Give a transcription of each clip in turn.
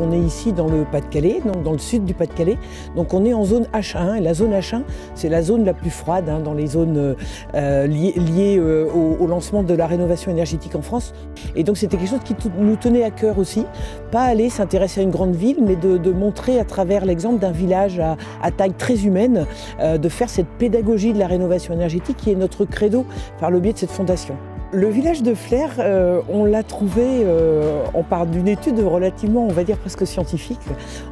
On est ici dans le Pas-de-Calais, donc dans le sud du Pas-de-Calais. Donc on est en zone H1 et la zone H1, c'est la zone la plus froide dans les zones liées au lancement de la rénovation énergétique en France. Et donc c'était quelque chose qui nous tenait à cœur aussi. Pas aller s'intéresser à une grande ville, mais de montrer à travers l'exemple d'un village à taille très humaine, de faire cette pédagogie de la rénovation énergétique qui est notre credo par le biais de cette fondation. Le village de Flers, on l'a trouvé, on part d'une étude relativement, on va dire presque scientifique.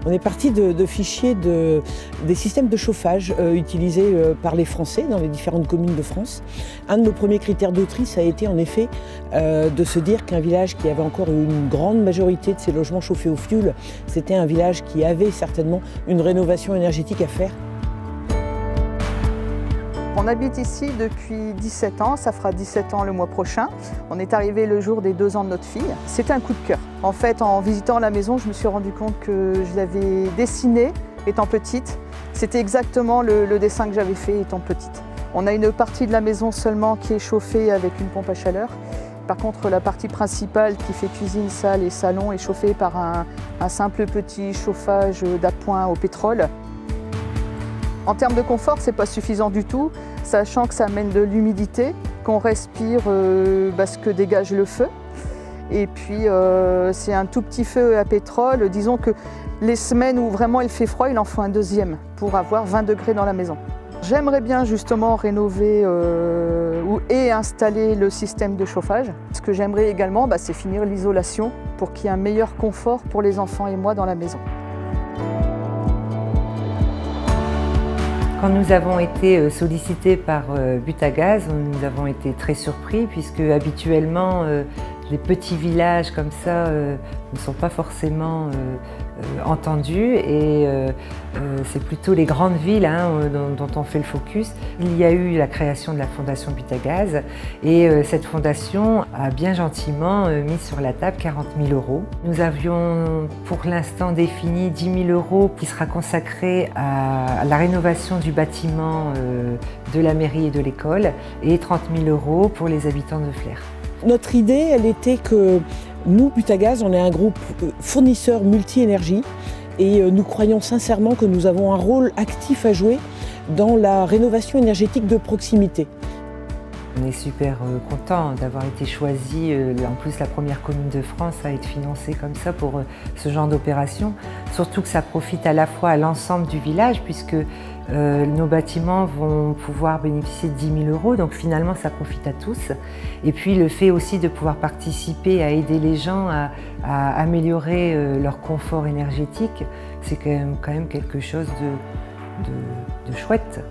On est parti de fichiers des systèmes de chauffage utilisés par les Français dans les différentes communes de France. Un de nos premiers critères de tri, ça a été en effet de se dire qu'un village qui avait encore une grande majorité de ses logements chauffés au fioul, c'était un village qui avait certainement une rénovation énergétique à faire. On habite ici depuis 17 ans, ça fera 17 ans le mois prochain. On est arrivé le jour des 2 ans de notre fille. C'était un coup de cœur. En fait, en visitant la maison, je me suis rendu compte que je l'avais dessinée étant petite. C'était exactement le dessin que j'avais fait étant petite. On a une partie de la maison seulement qui est chauffée avec une pompe à chaleur. Par contre, la partie principale qui fait cuisine, salle et salon est chauffée par un simple petit chauffage d'appoint au pétrole. En termes de confort, ce n'est pas suffisant du tout, sachant que ça amène de l'humidité, qu'on respire ce que dégage le feu. Et puis c'est un tout petit feu à pétrole. Disons que les semaines où vraiment il fait froid, il en faut un deuxième pour avoir 20 degrés dans la maison. J'aimerais bien justement rénover et installer le système de chauffage. Ce que j'aimerais également, c'est finir l'isolation pour qu'il y ait un meilleur confort pour les enfants et moi dans la maison. Quand nous avons été sollicités par Butagaz, nous avons été très surpris puisque habituellement les petits villages comme ça ne sont pas forcément entendus et c'est plutôt les grandes villes dont on fait le focus. Il y a eu la création de la fondation Butagaz et cette fondation a bien gentiment mis sur la table 40 000 €. Nous avions pour l'instant défini 10 000 € qui sera consacré à la rénovation du bâtiment de la mairie et de l'école et 30 000 € pour les habitants de Flers. Notre idée, elle était que nous, Butagaz, on est un groupe fournisseur multi-énergie et nous croyons sincèrement que nous avons un rôle actif à jouer dans la rénovation énergétique de proximité. On est super content d'avoir été choisi, en plus la première commune de France à être financée comme ça pour ce genre d'opération. Surtout que ça profite à la fois à l'ensemble du village puisque nos bâtiments vont pouvoir bénéficier de 10 000 €, donc finalement ça profite à tous. Et puis le fait aussi de pouvoir participer à aider les gens à améliorer leur confort énergétique, c'est quand même quelque chose de chouette.